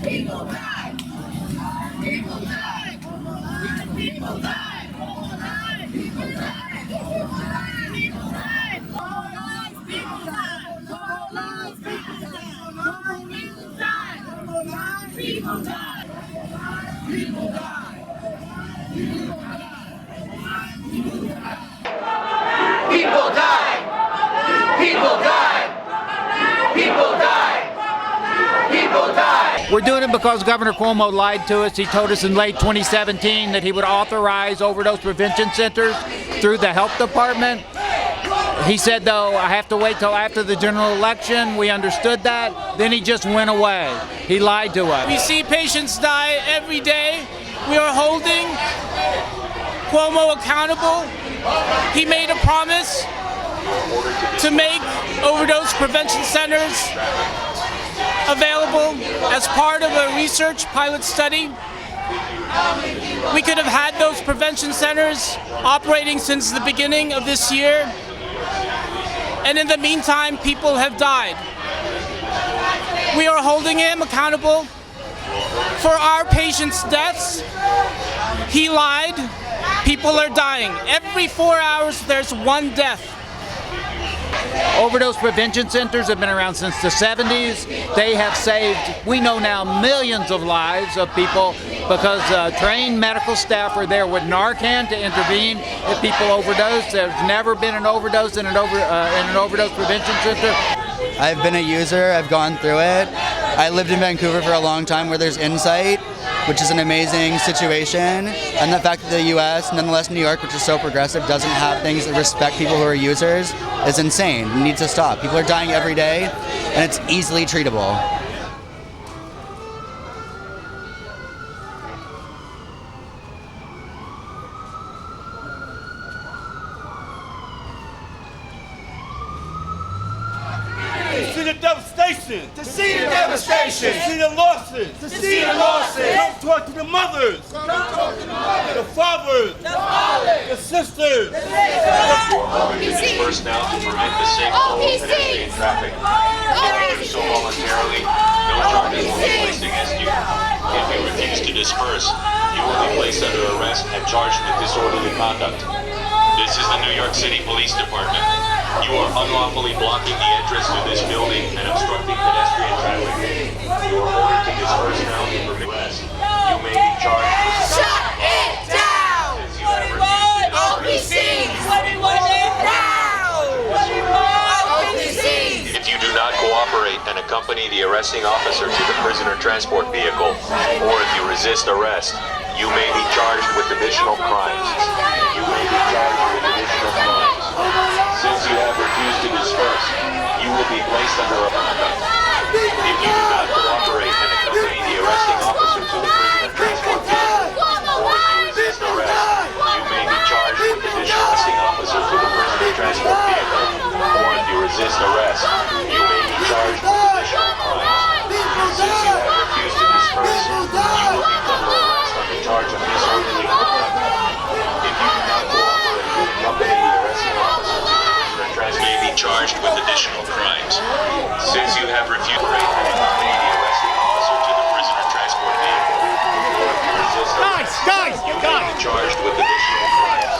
People die. People die. People die. People die. People die. People die. People die. People die. People die. People die. People die. People die. People die. People die. We're doing it because Governor Cuomo lied to us. He told us in late 2017 that he would authorize overdose prevention centers through the health department. He said, though, I have to wait till after the general election. We understood that. Then he just went away. He lied to us. We see patients die every day. We are holding Cuomo accountable. He made a promise to make overdose prevention centers available as part of a research pilot study. We could have had those prevention centers operating since the beginning of this year. And in the meantime, people have died. We are holding him accountable for our patients' deaths. He lied. People are dying. Every 4 hours, there's one death. Overdose prevention centers have been around since the 70s. They have saved, we know now, millions of lives of people because trained medical staff are there with Narcan to intervene if people overdose. There's never been an overdose in an overdose prevention center. I've been a user. I've gone through it. I lived in Vancouver for a long time where there's Insight, which is an amazing situation. And the fact that the U.S., nonetheless New York, which is so progressive, doesn't have things that respect people who are users is insane. It needs to stop. People are dying every day, and it's easily treatable. To see the devastation. To see the devastation. To see the losses. To see the losses. Come talk to the mothers. Come talk to the mothers. The fathers. The fathers. The sisters. Disperse now to prevent the safe flow of pedestrian traffic. You do so voluntarily, no charges will be placed against you. If you refuse to disperse, you will be placed under arrest and charged with disorderly conduct. This is the New York City Police Department. You are unlawfully blocking the entrance to this building and obstructing pedestrian traffic. You are ordered to disperse now to prevent arrest. You may be charged with Shut it down! OPC! If you do not cooperate and accompany the arresting officer to the prisoner transport vehicle, or if you resist arrest, you may be charged with additional crimes. You may be charged with additional crimes. Since you have refused to disperse, you will be placed under arrest. If you do not cooperate and accompany the arresting officer to the prisoner transport vehicle, or if you resist arrest, you may be charged with additional arresting officer to the prisoner transport vehicle, or if you resist arrest, you may be charged with additional crimes. Since you have refused to disperse, you will be under arrest on the charge of disorderly conduct. If you do not cooperate and accompany the arresting officer to the prisoner transport, may be charged with additional crimes. Since you have refused to cooperate and accompany the arresting officer to the prisoner transport vehicle, or if you resist arrest, you may be charged with additional crimes.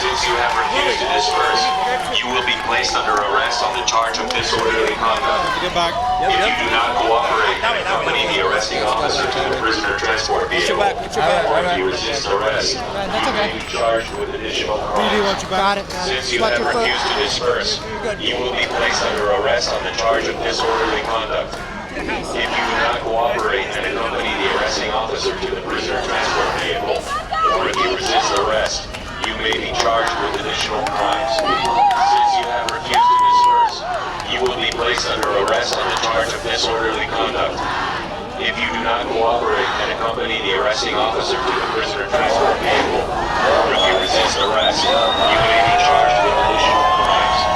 Since you have refused to disperse, you will be placed under arrest on the charge of disorderly conduct. If you do not cooperate and accompany the arresting officer to the prisoner transport vehicle, or if you resist arrest, you may be charged with additional crimes. Since you have refused to disperse, you will be placed under arrest on the charge of disorderly conduct. If you do not cooperate and accompany the arresting officer to the prisoner transport vehicle, or if you resist arrest, you may be charged with additional crimes. Since you have refused to disperse, you will be placed under arrest on the charge of disorderly conduct. If you do not cooperate and accompany the arresting officer to the prisoner transport vehicle, or if you resist arrest, you may be charged with additional crimes.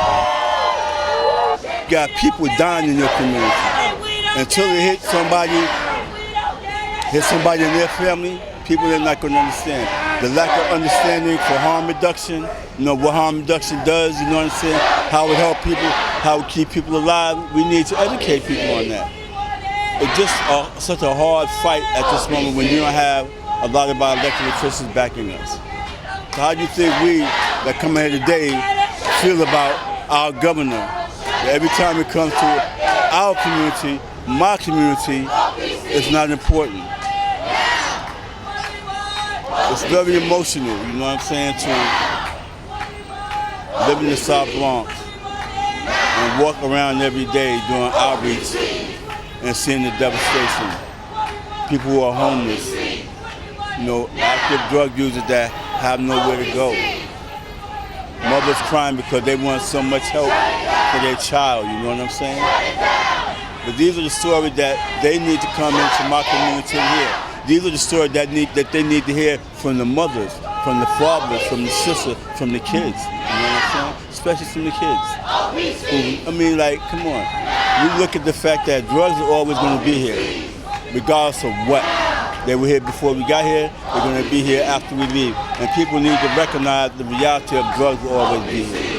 You got people dying in your community. Until they hit somebody in their family, people are not going to understand. The lack of understanding for harm reduction, what harm reduction does, you know what I'm saying? How it help people, how it keep people alive. We need to educate people on that. it's just such a hard fight at this moment when you don't have a lot of our elected officials backing us. So how do you think we that come here today feel about our governor? That every time it comes to our community, my community, it's not important. It's very emotional, you know what I'm saying, to live in the South Bronx and walk around every day doing outreach and seeing the devastation. People who are homeless, active drug users that have nowhere to go. Mothers crying because they want so much help for their child, you know what I'm saying? But these are the stories that they need to come into my community and hear. These are the stories that they need to hear from the mothers, from the fathers, from the sisters, from the kids. You know what I'm saying? Especially from the kids. Come on. We look at the fact that drugs are always going to be here, regardless of what. They were here before we got here, they're going to be here after we leave. And people need to recognize the reality of drugs will always be here.